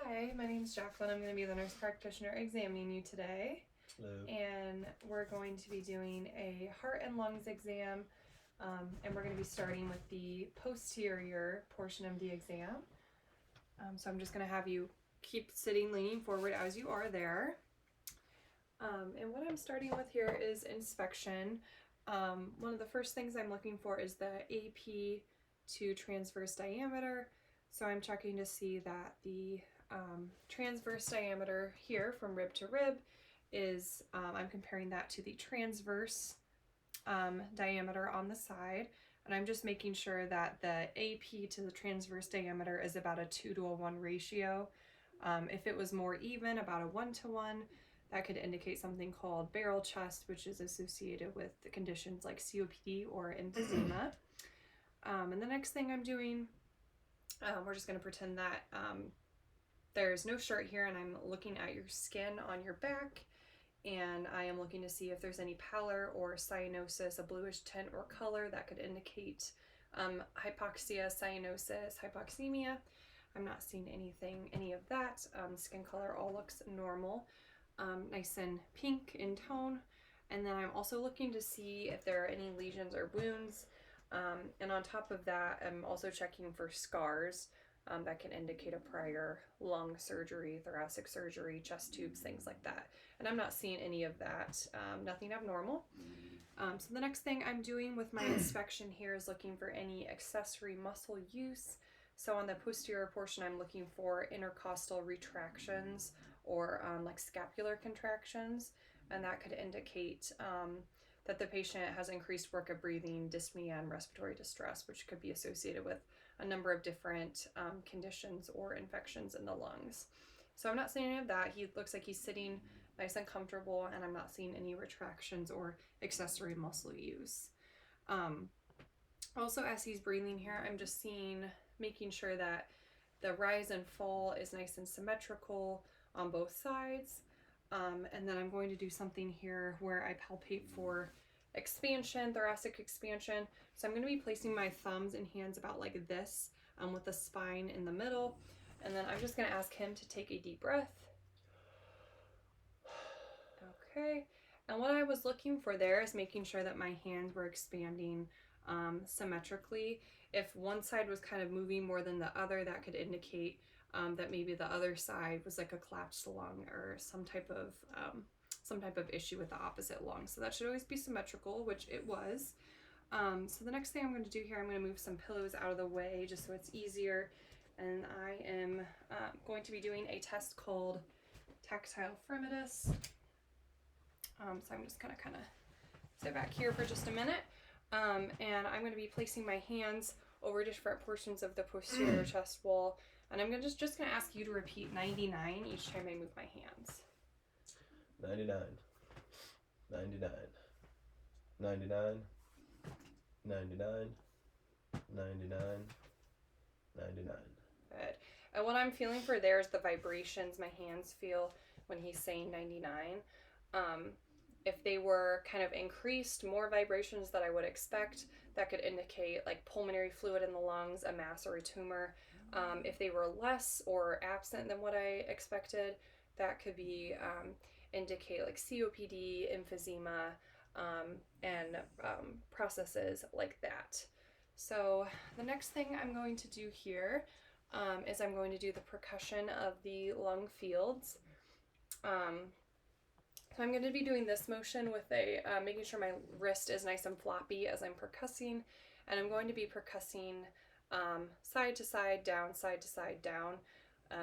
Hi, my name is Jacqueline. I'm going to be the nurse practitioner examining you today. Hello. And we're going to be doing a heart and lungs exam. And we're going to be starting with the posterior portion of the exam. So I'm just going to have you keep sitting, leaning forward as you are there. And what I'm starting with here is inspection. One of the first things I'm looking for is the AP to transverse diameter. So I'm checking to see that the transverse diameter here from rib to rib is, I'm comparing that to the transverse diameter on the side, and I'm just making sure that the AP to the transverse diameter is about a 2-to-1 ratio. If it was more even, about a 1-to-1, that could indicate something called barrel chest, which is associated with the conditions like COPD or emphysema. And the next thing I'm doing, we're just going to pretend that there's no shirt here, and I'm looking at your skin on your back, and I am looking to see if there's any pallor or cyanosis, a bluish tint or color that could indicate hypoxia, cyanosis, hypoxemia. I'm not seeing any of that. Skin color all looks normal, nice and pink in tone. And then I'm also looking to see if there are any lesions or wounds. And on top of that, I'm also checking for scars. That can indicate a prior lung surgery, thoracic surgery, chest tubes, things like that. And I'm not seeing any of that, nothing abnormal. So the next thing I'm doing with my inspection here is looking for any accessory muscle use. So on the posterior portion, I'm looking for intercostal retractions or like scapular contractions, and that could indicate that the patient has increased work of breathing, dyspnea, and respiratory distress, which could be associated with a number of different conditions or infections in the lungs. So I'm not seeing any of that. He looks like he's sitting nice and comfortable, and I'm not seeing any retractions or accessory muscle use. Also, as he's breathing here, I'm just making sure that the rise and fall is nice and symmetrical on both sides. And then I'm going to do something here where I palpate for expansion, thoracic expansion. So I'm going to be placing my thumbs and hands about like this, with the spine in the middle. And then I'm just going to ask him to take a deep breath. Okay. And what I was looking for there is making sure that my hands were expanding symmetrically. If one side was kind of moving more than the other, that could indicate that maybe the other side was like a collapsed lung or some type of issue with the opposite lung. So that should always be symmetrical, which it was. So the next thing I'm going to do here, I'm going to move some pillows out of the way just so it's easier. And I am going to be doing a test called tactile fremitus. So I'm just going to kind of sit back here for just a minute. And I'm going to be placing my hands over different portions of the posterior chest wall. And I'm just going to ask you to repeat 99 each time I move my hands. 99, 99, 99, 99, 99, 99. Good. And what I'm feeling for there is the vibrations my hands feel when he's saying 99. If they were kind of increased, more vibrations that I would expect, that could indicate like pulmonary fluid in the lungs, a mass or a tumor. If they were less or absent than what I expected, that could be indicate like COPD, emphysema, and processes like that. So the next thing I'm going to do here is I'm going to do the percussion of the lung fields. So I'm going to be doing this motion with making sure my wrist is nice and floppy as I'm percussing, and I'm going to be percussing side to side, down,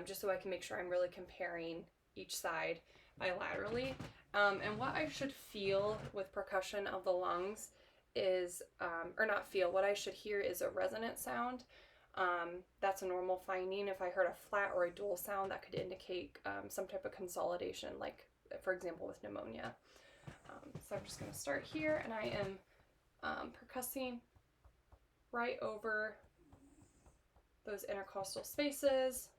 just so I can make sure I'm really comparing each side bilaterally. And what I should feel with percussion of the lungs is, what I should hear is a resonant sound. That's a normal finding. If I heard a flat or a dual sound, that could indicate some type of consolidation, like for example with pneumonia. So I'm just going to start here, and I am percussing right over those intercostal spaces.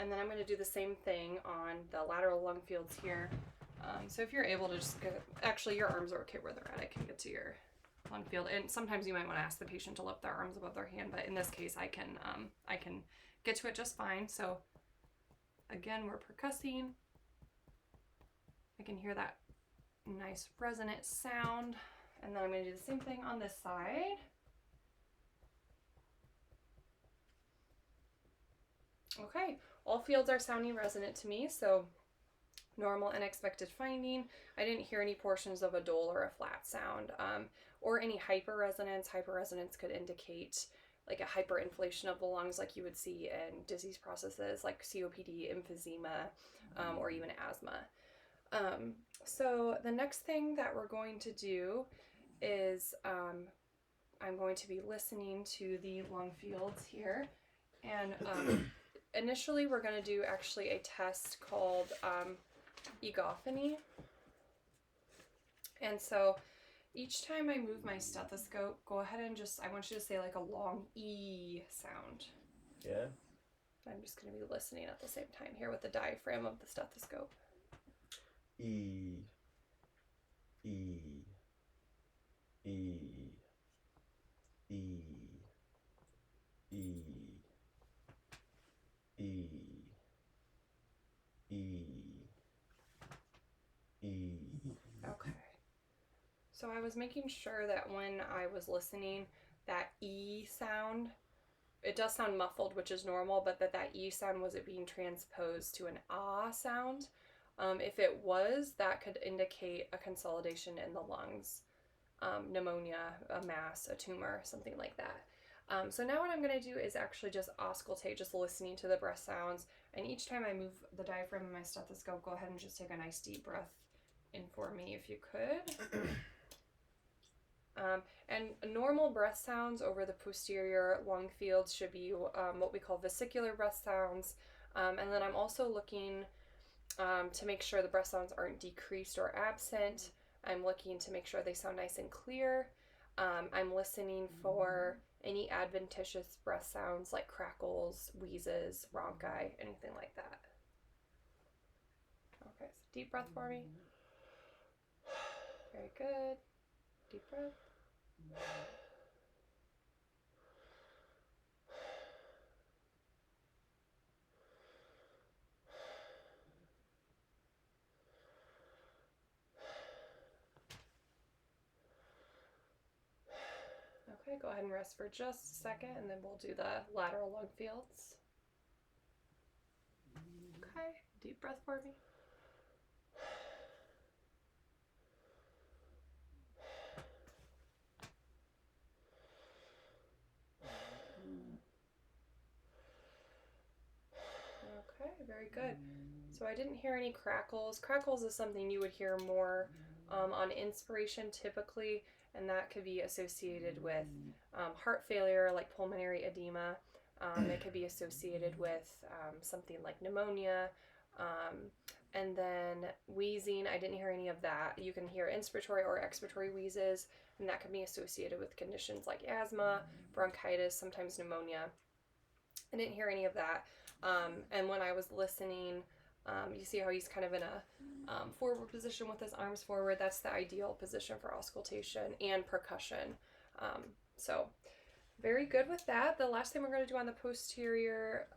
And then I'm going to do the same thing on the lateral lung fields here. So if you're able to just get, actually your arms are okay where they're at. I can get to your lung field. And sometimes you might want to ask the patient to lift their arms above their hand, but in this case I can get to it just fine. So again, we're percussing. I can hear that nice resonant sound. And then I'm going to do the same thing on this side. Okay, all fields are sounding resonant to me, so normal and expected finding. I didn't hear any portions of a dull or a flat sound, or any hyperresonance. Hyperresonance could indicate like a hyperinflation of the lungs like you would see in disease processes like COPD, emphysema, or even asthma. So the next thing that we're going to do is I'm going to be listening to the lung fields here, and initially we're going to do actually a test called egophony. And so each time I move my stethoscope, go ahead and I want you to say like a long E sound. Yeah. I'm just going to be listening at the same time here with the diaphragm of the stethoscope. E, E, E, E, E, E, E, E. Okay. So I was making sure that when I was listening, that E sound, it does sound muffled, which is normal, but that E sound wasn't being transposed to an ah sound. If it was, that could indicate a consolidation in the lungs, pneumonia, a mass, a tumor, something like that. So now what I'm going to do is actually just auscultate, just listening to the breath sounds. And each time I move the diaphragm in my stethoscope, go ahead and just take a nice deep breath in for me if you could. And normal breath sounds over the posterior lung fields should be what we call vesicular breath sounds. And then I'm also looking to make sure the breath sounds aren't decreased or absent. I'm looking to make sure they sound nice and clear. I'm listening for any adventitious breath sounds like crackles, wheezes, rhonchi, anything like that. Okay, so deep breath for me. Very good. Deep breath. Okay, go ahead and rest for just a second, and then we'll do the lateral lung fields. Okay, deep breath for me. Okay, very good. So I didn't hear any crackles. Crackles is something you would hear more on inspiration typically, and that could be associated with heart failure like pulmonary edema. It could be associated with something like pneumonia. And then wheezing, I didn't hear any of that. You can hear inspiratory or expiratory wheezes, and that can be associated with conditions like asthma, bronchitis, sometimes pneumonia. I didn't hear any of that. And when I was listening, you see how he's kind of in a forward position with his arms forward. That's the ideal position for auscultation and percussion. So very good with that. The last thing we're going to do on the posterior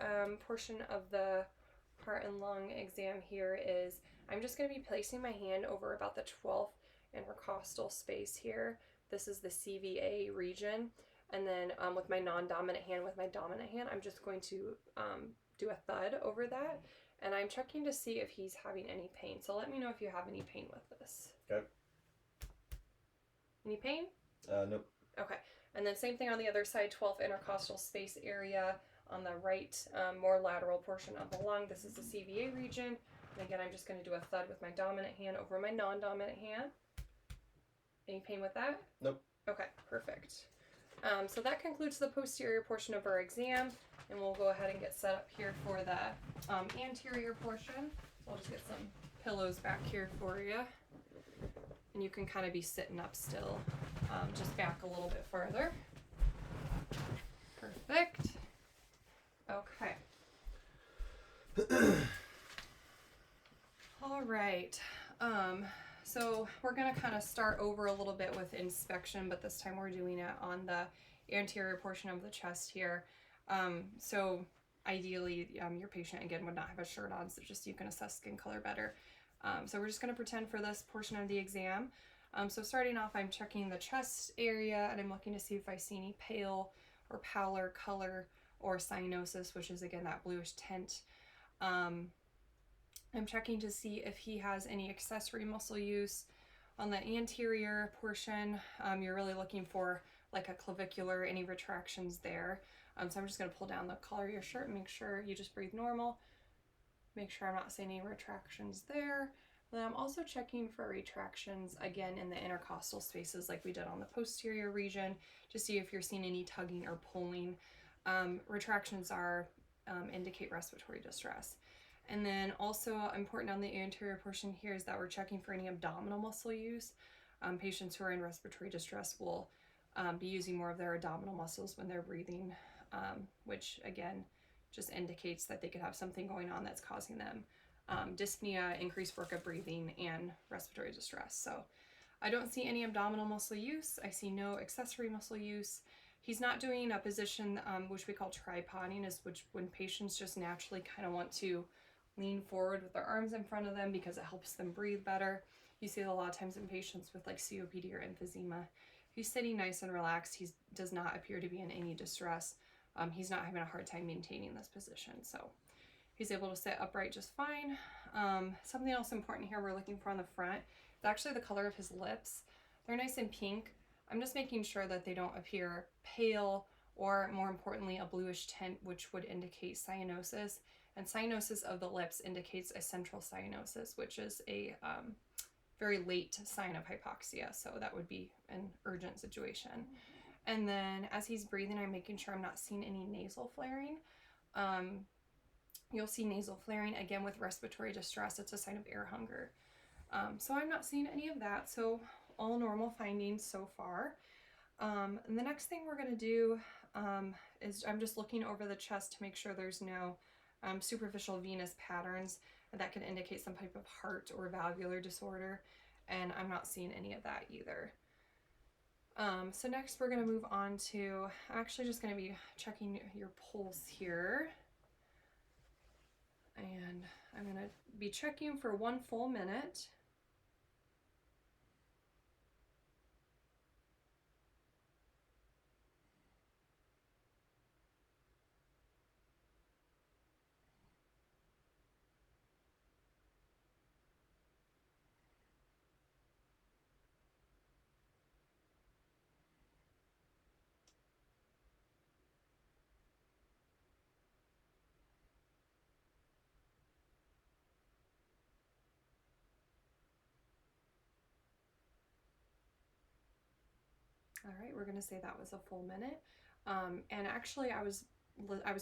portion of the heart and lung exam here is I'm just going to be placing my hand over about the 12th intercostal space here. This is the CVA region. And then with my non-dominant hand, I'm just going to do a thud over that. And I'm checking to see if he's having any pain. So let me know if you have any pain with this. Okay. Any pain? Nope. Okay. And then same thing on the other side, 12th intercostal space area on the right, more lateral portion of the lung. This is the CVA region. And again, I'm just going to do a thud with my dominant hand over my non-dominant hand. Any pain with that? Nope. Okay, perfect. So that concludes the posterior portion of our exam, and we'll go ahead and get set up here for the anterior portion. So I'll just get some pillows back here for you, and you can kind of be sitting up still, just back a little bit further. Perfect. Okay. All right. So we're going to kind of start over a little bit with inspection, but this time we're doing it on the anterior portion of the chest here. So ideally, your patient, again, would not have a shirt on, so just you can assess skin color better. So we're just going to pretend for this portion of the exam. So starting off, I'm checking the chest area, and I'm looking to see if I see any pale or pallor color or cyanosis, which is, again, that bluish tint. I'm checking to see if he has any accessory muscle use. On the anterior portion, you're really looking for like a clavicular, any retractions there. So I'm just going to pull down the collar of your shirt and make sure you just breathe normal. Make sure I'm not seeing any retractions there. Then I'm also checking for retractions, again, in the intercostal spaces like we did on the posterior region, to see if you're seeing any tugging or pulling. Retractions indicate respiratory distress. And then also important on the anterior portion here is that we're checking for any abdominal muscle use. Patients who are in respiratory distress will be using more of their abdominal muscles when they're breathing, which again just indicates that they could have something going on that's causing them dyspnea, increased work of breathing, and respiratory distress. So I don't see any abdominal muscle use. I see no accessory muscle use. He's not doing a position which we call tripoding, is which when patients just naturally kind of want to lean forward with their arms in front of them because it helps them breathe better. You see it a lot of times in patients with like COPD or emphysema. He's sitting nice and relaxed. He does not appear to be in any distress. He's not having a hard time maintaining this position. So he's able to sit upright just fine. Something else important here we're looking for on the front is actually the color of his lips. They're nice and pink. I'm just making sure that they don't appear pale or, more importantly, a bluish tint, which would indicate cyanosis. And cyanosis of the lips indicates a central cyanosis, which is a very late sign of hypoxia. So that would be an urgent situation. And then as he's breathing, I'm making sure I'm not seeing any nasal flaring. You'll see nasal flaring, again, with respiratory distress. It's a sign of air hunger. So I'm not seeing any of that. So all normal findings so far. And the next thing we're going to do is I'm just looking over the chest to make sure there's no superficial venous patterns that can indicate some type of heart or valvular disorder, and I'm not seeing any of that either. So next we're going to move on to, I'm actually just going to be checking your pulse here, and I'm going to be checking for 1 full minute. All right, we're gonna say that was a full minute. And actually I was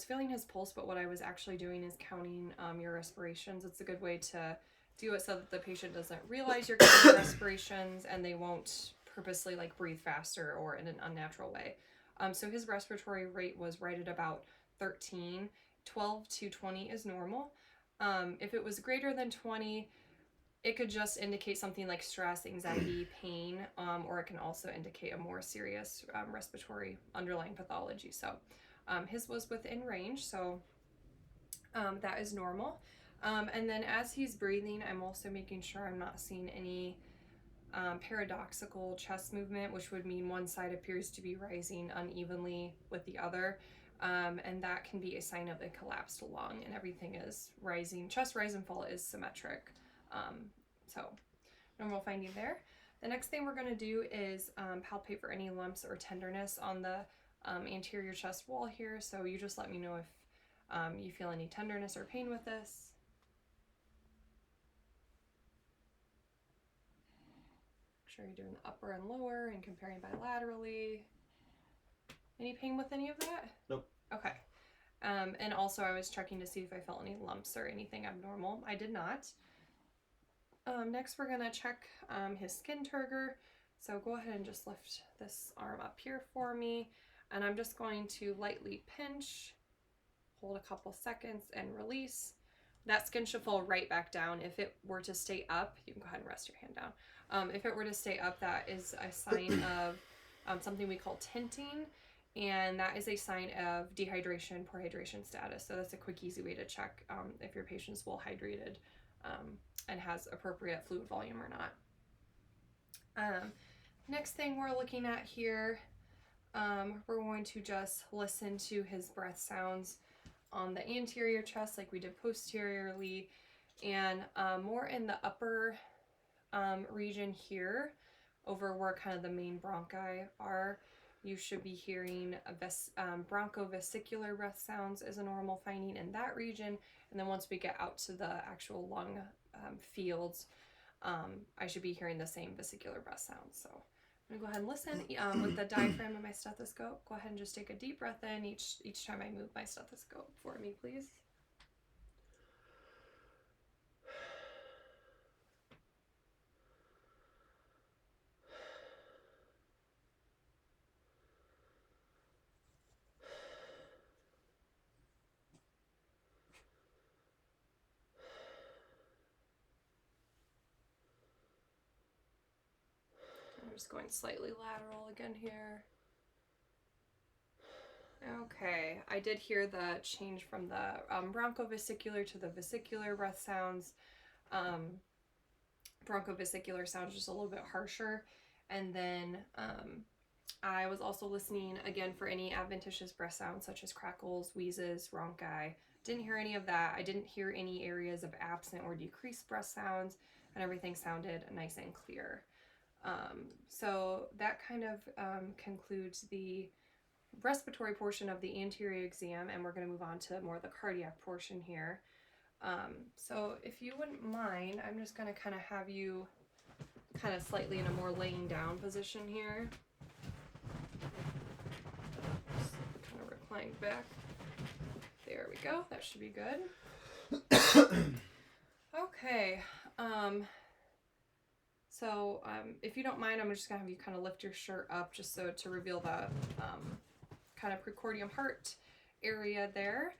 feeling his pulse, but what I was actually doing is counting your respirations. It's a good way to do it so that the patient doesn't realize you're counting respirations and they won't purposely like breathe faster or in an unnatural way. So his respiratory rate was right at about 13. 12 to 20 is normal. If it was greater than 20, it could just indicate something like stress, anxiety, pain, or it can also indicate a more serious respiratory underlying pathology. So his was within range, so that is normal. And then as he's breathing, I'm also making sure I'm not seeing any paradoxical chest movement, which would mean one side appears to be rising unevenly with the other. And that can be a sign of a collapsed lung, and everything is rising. Chest rise and fall is symmetric. So normal finding there. The next thing we're going to do is palpate for any lumps or tenderness on the anterior chest wall here. So you just let me know if you feel any tenderness or pain with this. Make sure you're doing the upper and lower and comparing bilaterally. Any pain with any of that? Nope. Okay. And also I was checking to see if I felt any lumps or anything abnormal. I did not. Next we're going to check his skin turgor. So go ahead and just lift this arm up here for me. And I'm just going to lightly pinch, hold a couple seconds, and release. that skin should fall right back down. If it were to stay up, you can go ahead and rest your hand down. If it were to stay up, that is a sign of something we call tinting, and that is a sign of dehydration, poor hydration status. So that's a quick, easy way to check if your patient's well hydrated and has appropriate fluid volume or not. Next thing we're looking at here, we're going to just listen to his breath sounds on the anterior chest like we did posteriorly, and more in the upper region here, over where kind of the main bronchi are. You should be hearing bronchovesicular breath sounds is a normal finding in that region. And then once we get out to the actual lung fields, I should be hearing the same vesicular breath sounds. So I'm gonna go ahead and listen with the diaphragm of my stethoscope. Go ahead and just take a deep breath in each time I move my stethoscope for me, please. I'm just going slightly lateral again here. Okay, I did hear the change from the bronchovesicular to the vesicular breath sounds. Bronchovesicular sounds just a little bit harsher. And then I was also listening again for any adventitious breath sounds such as crackles, wheezes, rhonchi. Didn't hear any of that. I didn't hear any areas of absent or decreased breath sounds, and everything sounded nice and clear. So that kind of concludes the respiratory portion of the anterior exam, and we're going to move on to more of the cardiac portion here. So if you wouldn't mind, I'm just going to kind of have you kind of slightly in a more laying down position here. Just kind of reclined back. There we go. That should be good. Okay. So if you don't mind, I'm just going to have you kind of lift your shirt up just so to reveal the kind of precordium heart area there.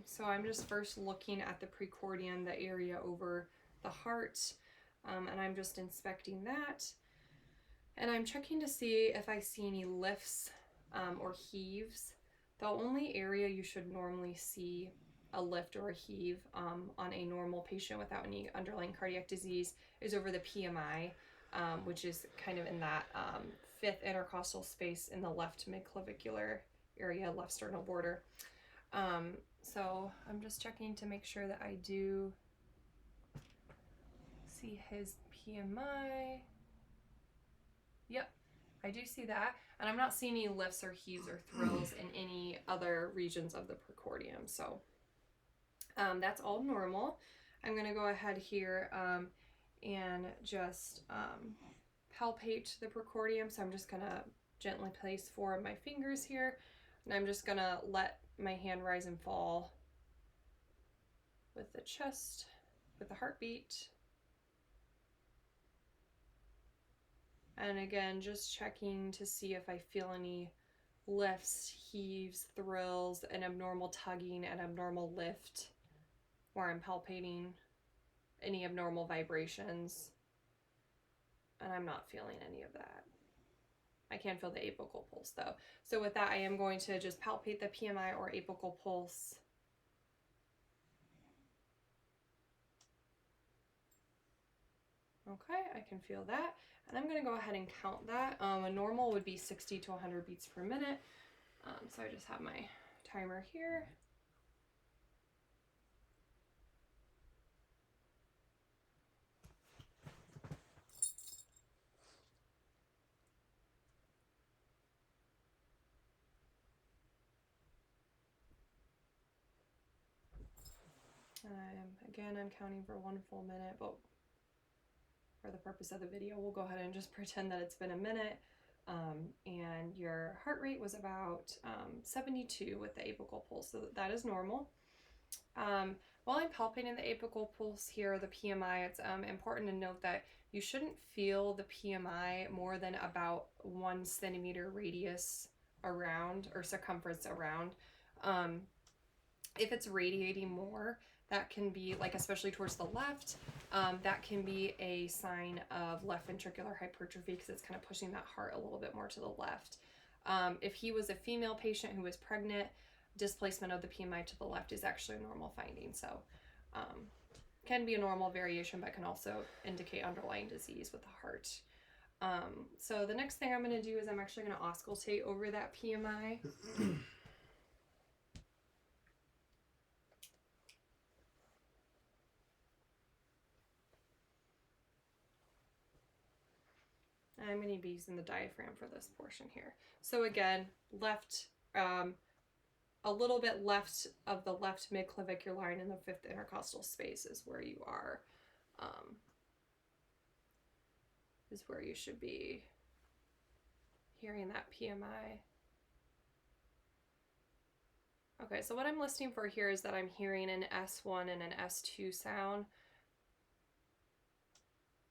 So I'm just first looking at the precordium, the area over the heart, and I'm just inspecting that. And I'm checking to see if I see any lifts or heaves. The only area you should normally see a lift or a heave on a normal patient without any underlying cardiac disease is over the PMI, which is kind of in that fifth intercostal space in the left midclavicular area, left sternal border. So I'm just checking to make sure that I do see his PMI. Yep, I do see that. And I'm not seeing any lifts or heaves or thrills in any other regions of the precordium. So that's all normal. I'm going to go ahead here and just palpate the precordium. So I'm just going to gently place 4 of my fingers here, and I'm just going to let my hand rise and fall with the chest, with the heartbeat. And again, just checking to see if I feel any lifts, heaves, thrills, an abnormal tugging, an abnormal lift, or I'm palpating any abnormal vibrations. And I'm not feeling any of that. I can feel the apical pulse though. So with that, I am going to just palpate the PMI or apical pulse. Okay, I can feel that. And I'm going to go ahead and count that. A normal would be 60 to 100 beats per minute. So I just have my timer here. I'm counting for 1 full minute, but for the purpose of the video, we'll go ahead and just pretend that it's been a minute. And your heart rate was about 72 with the apical pulse, so that is normal. While I'm palpating the apical pulse here, the PMI, it's important to note that you shouldn't feel the PMI more than about 1 centimeter radius around, or circumference around. If it's radiating more, that can be, like, especially towards the left, that can be a sign of left ventricular hypertrophy because it's kind of pushing that heart a little bit more to the left. If he was a female patient who was pregnant, displacement of the PMI to the left is actually a normal finding. So can be a normal variation, but can also indicate underlying disease with the heart. So the next thing I'm going to do is I'm actually going to auscultate over that PMI. I'm going to be using the diaphragm for this portion here. So again, left, a little bit left of the left midclavicular line in the fifth intercostal space is where you are, is where you should be hearing that PMI. Okay, so what I'm listening for here is that I'm hearing an S1 and an S2 sound,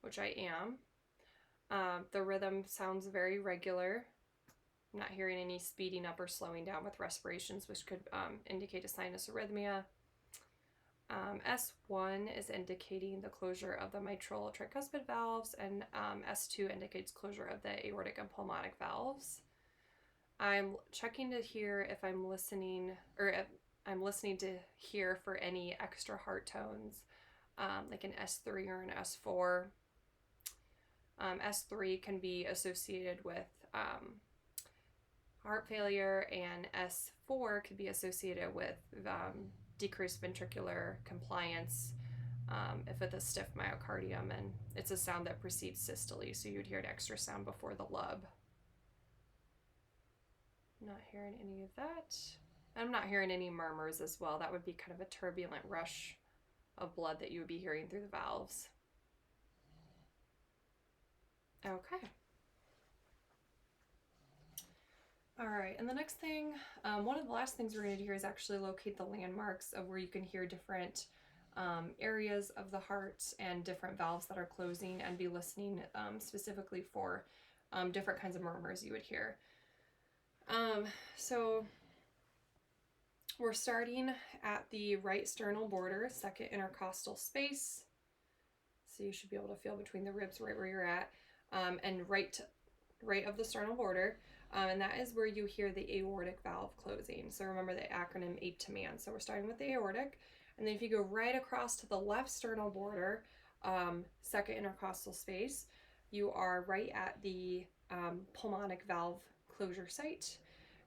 which I am. The rhythm sounds very regular. I'm not hearing any speeding up or slowing down with respirations, which could indicate a sinus arrhythmia. S1 is indicating the closure of the mitral tricuspid valves, and S2 indicates closure of the aortic and pulmonic valves. I'm checking to hear if I'm listening, or if I'm listening to hear for any extra heart tones, like an S3 or an S4. S3 can be associated with heart failure, and S4 could be associated with decreased ventricular compliance if it's a stiff myocardium, and it's a sound that precedes systole, so you'd hear an extra sound before the lub. Not hearing any of that. I'm not hearing any murmurs as well. That would be kind of a turbulent rush of blood that you would be hearing through the valves. Okay. All right, and the next thing, one of the last things we're going to do here is actually locate the landmarks of where you can hear different areas of the heart and different valves that are closing, and be listening specifically for different kinds of murmurs you would hear. So we're starting at the right sternal border, second intercostal space. So you should be able to feel between the ribs right where you're at, and right of the sternal border. And that is where you hear the aortic valve closing. So remember the acronym APTMAN. So we're starting with the aortic. And then if you go right across to the left sternal border, second intercostal space, you are right at the pulmonic valve closure site.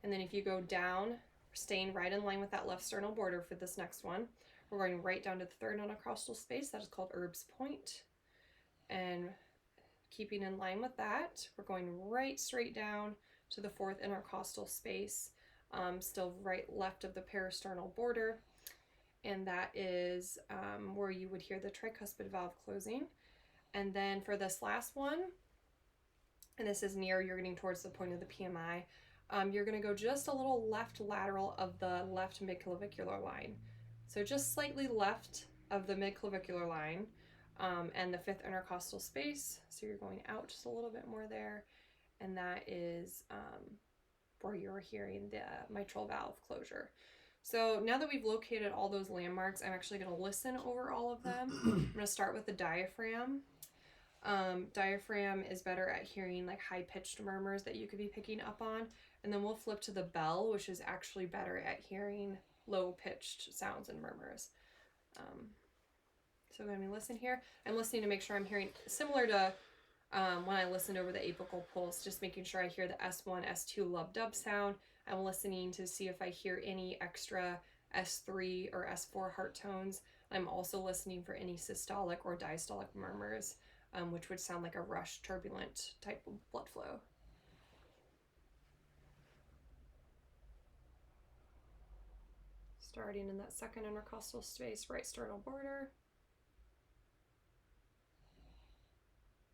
And then if you go down, staying right in line with that left sternal border for this next one, we're going right down to the third intercostal space. That is called Erb's point. And keeping in line with that, we're going right straight down to the fourth intercostal space, still right left of the peristernal border. And that is where you would hear the tricuspid valve closing. And then for this last one, and this is near, you're getting towards the point of the PMI, you're going to go just a little left lateral of the left midclavicular line. So just slightly left of the midclavicular line and the fifth intercostal space. So you're going out just a little bit more there. And that is where you're hearing the mitral valve closure. So now that we've located all those landmarks, I'm actually going to listen over all of them. I'm going to start with the diaphragm. Diaphragm is better at hearing like high-pitched murmurs that you could be picking up on. And then we'll flip to the bell, which is actually better at hearing low-pitched sounds and murmurs. So when we listen here, I'm listening to make sure I'm hearing similar to when I listened over the apical pulse, just making sure I hear the S1, S2 lub-dub sound. I'm listening to see if I hear any extra S3 or S4 heart tones. I'm also listening for any systolic or diastolic murmurs, which would sound like a rush, turbulent type of blood flow. Starting in that second intercostal space, right sternal border.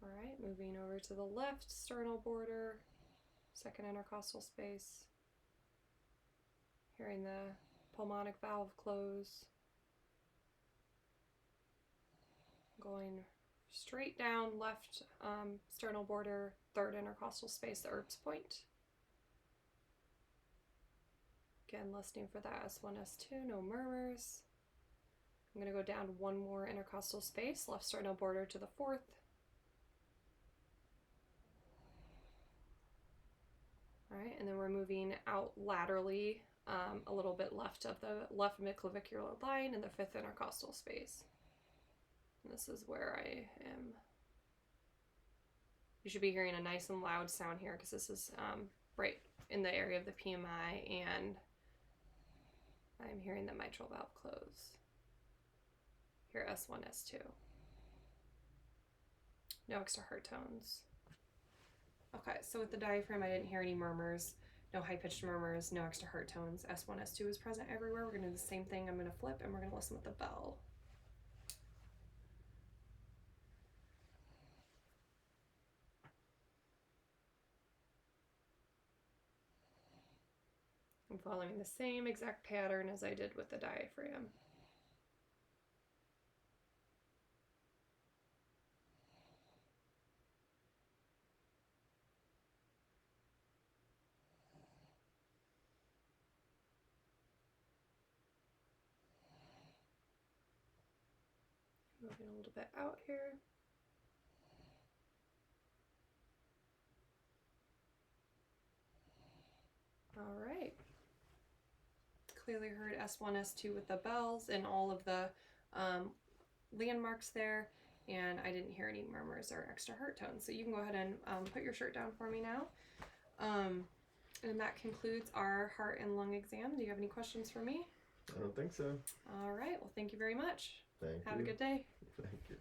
All right, moving over to the left sternal border, second intercostal space. Hearing the pulmonic valve close. Going straight down left sternal border, third intercostal space, the Erb's point. Again, listening for that S1, S2, no murmurs. I'm going to go down one more intercostal space, left sternal border to the fourth. All right, and then we're moving out laterally a little bit left of the left midclavicular line in the fifth intercostal space. And this is where I am. You should be hearing a nice and loud sound here because this is right in the area of the PMI, and I'm hearing the mitral valve close. Here, S1, S2. No extra heart tones. Okay, so with the diaphragm, I didn't hear any murmurs, no high-pitched murmurs, no extra heart tones. S1, S2 is present everywhere. We're going to do the same thing. I'm going to flip, and we're going to listen with the bell. I'm following the same exact pattern as I did with the diaphragm. Moving a little bit out here. All right. Clearly heard S1, S2 with the bells and all of the landmarks there, and I didn't hear any murmurs or extra heart tones. So you can go ahead and put your shirt down for me now. And that concludes our heart and lung exam. Do you have any questions for me? I don't think so. All right. Well, thank you very much. Thank you. Have a good day. Thank you.